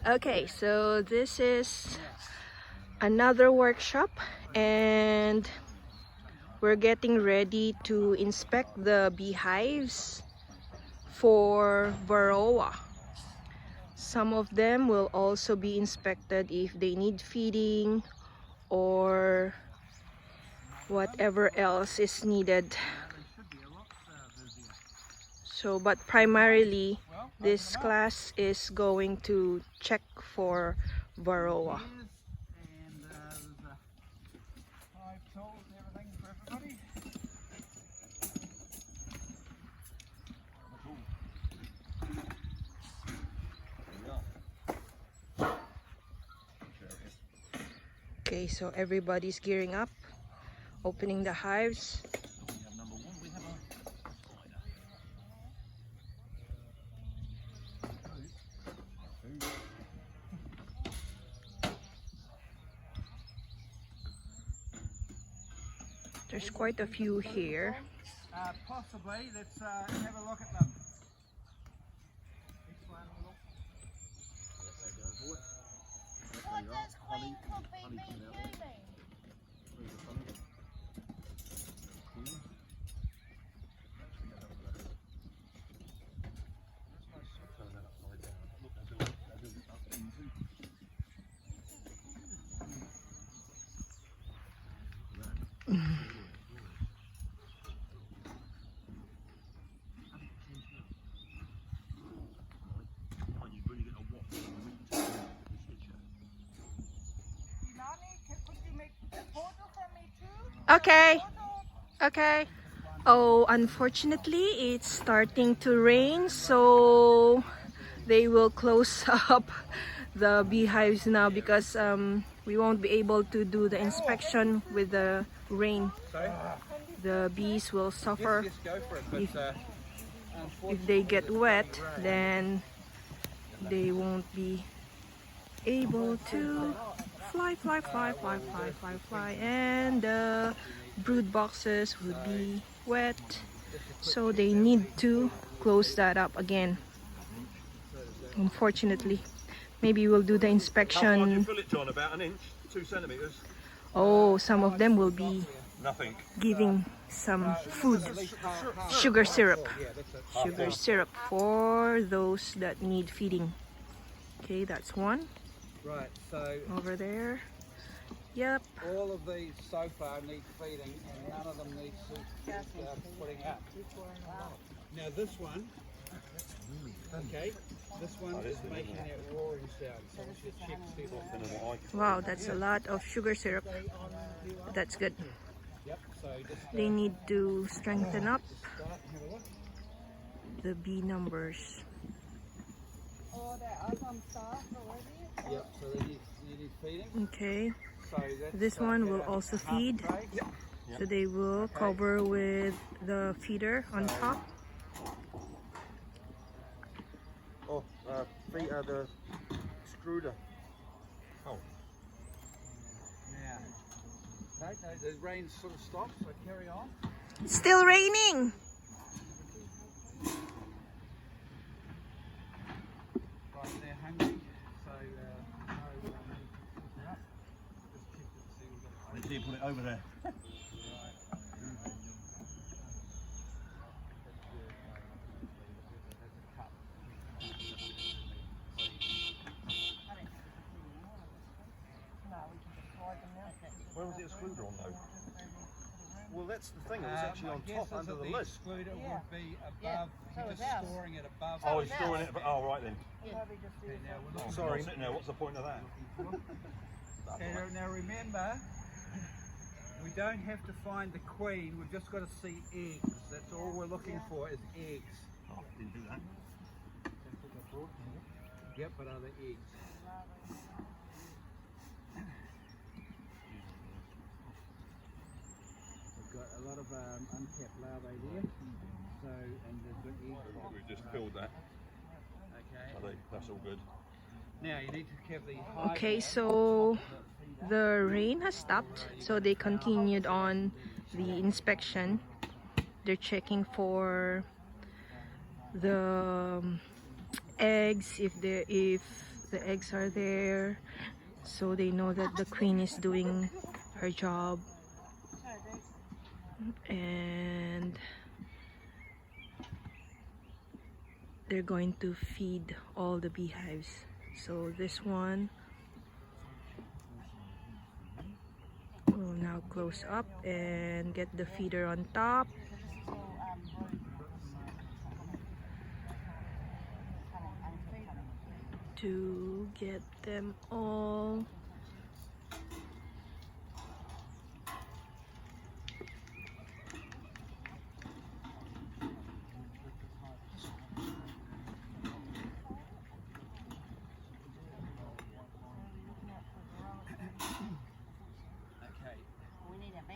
Okay, so this is another workshop and we're getting ready to inspect the beehives for varroa. Some of them will also be inspected if they need feeding or whatever else is needed. So, but primarily this class is going to check for varroa. Okay, so everybody's gearing up, opening the hives. There's quite a few here. Possibly, let's have a look at them. What does queen copy mean, Julie? Okay. Okay. Oh, unfortunately, it's starting to rain, so they will close up the beehives now because we won't be able to do the inspection with the rain. The bees will suffer if they get wet, then they won't be able to fly, and the brood boxes would be wet, so they need to close that up again, unfortunately. Maybe we'll do the inspection. How far do you fill it, John? About an inch? 2 centimeters? Oh, some of them will be Nothing. giving some food, sugar syrup for those that need feeding. Okay, that's one. Right, so Over there. Yep. all of these so far need feeding and none of them need putting up. Now this one, okay, this one is making that roaring sound, so we should check people. Wow, that's a lot of sugar syrup. That's good. Yep, so just They need to strengthen up start and have a look. the bee numbers. Yep, so they need feeding. Okay, So that's, this one will about also half a feed. tray. So they will cover with the feeder on top. Oh, feet are the extruder. Oh. Now, okay, no, the rain sort of stops, so carry on. Still raining. Right, they're hungry, so no, they're up. Just check to see we've got Let's see you put it over there. Where was the excluder on though? Well, that's the thing. It was actually on top under the list. Excluder would be above. You're just storing it above. Oh, he's storing it. Oh, right then. Okay, now we're looking. Sorry. Now, what's the point of that? Okay, now remember, we don't have to find the queen. We've just got to see eggs. That's all we're looking for is eggs. Oh, didn't do that. Yep, but are the eggs? We've got a lot of uncapped larvae there. So, and they've got eggs. We've just filled that. Okay. That's all good. Now you need to have the hive. Okay, so the rain has stopped, so they continued on the inspection. They're checking for the eggs, if the eggs are there, so they know that the queen is doing her job. And they're going to feed all the beehives. So this one will now close up and get the feeder on top. To get them all.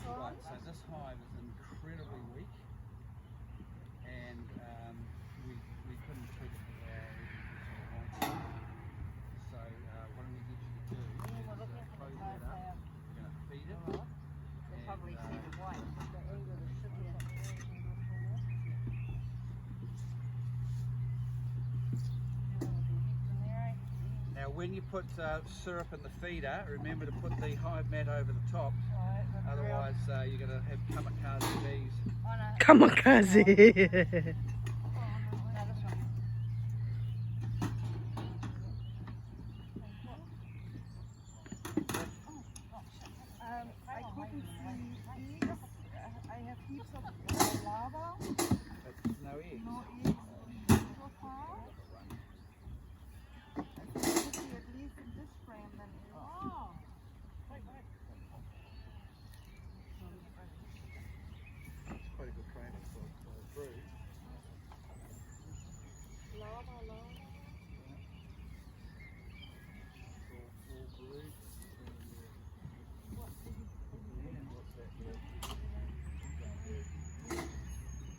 Right, so this hive is incredibly weak, and we couldn't treat it with our so what we need you to do is close that up, you're going to feed it, now when you put syrup in the feeder, remember to put the hive mat over the top. Otherwise, you're going to have kamikaze bees. Kamikaze. I couldn't see eggs. I have heaps of lava. But no eggs. No eggs so far. I think I could see at least in this frame then eggs. Oh. It's quite a good training for brood. Lava.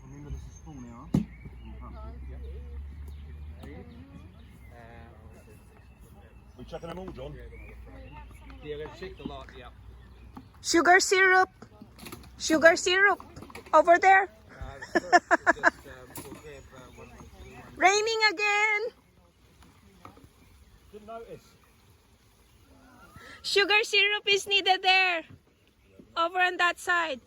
Remember, this is full now. We chucking them all, John? Yeah, let's check the lot, yeah. Sugar syrup. Sugar syrup. Over there. We'll have one. Raining again. Didn't notice. Sugar syrup is needed there. Over on that side.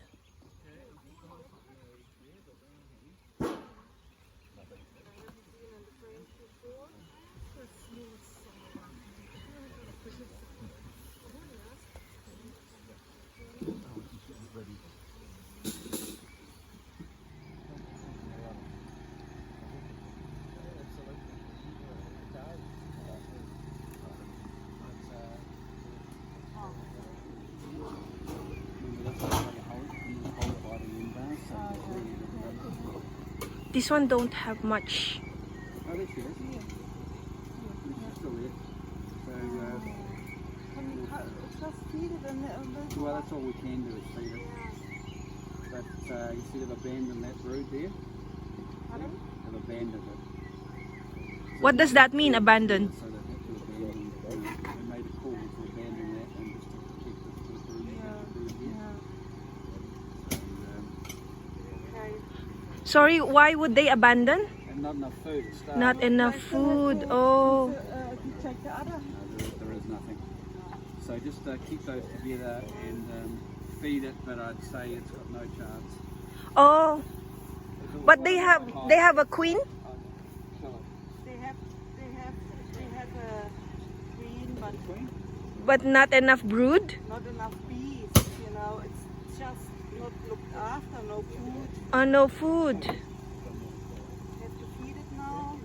This one don't have much. Oh, there she is. She's still there. So, Can you just feed it in the well, that's all we can do is feed it. But you see they've abandoned that brood there? Pardon? They've abandoned it. What does that mean, abandoned? So they've had to abandon, they made a call to abandon that and just to protect the brood here. Okay. Sorry, why would they abandon? And not enough food to start. Not enough food. Oh. You check the other. No, there is nothing. So just keep those together and feed it, but I'd say it's got no chance. Oh. It's all But they fine. have a queen? Kill it. They have a queen, but But not enough brood? not enough bees. You know, it's just not looked after. No food. Oh, no food. Have to feed it now.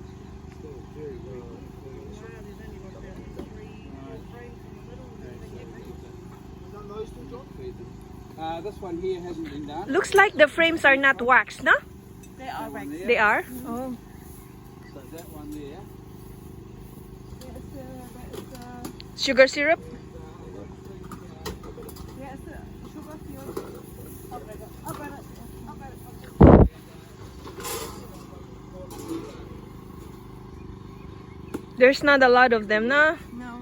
This one here hasn't been done. Looks like the frames are not waxed, no? They are One there. They are? Oh. So that one there. Sugar syrup? Yes, sugar syrup. There's not a lot of them, no? No.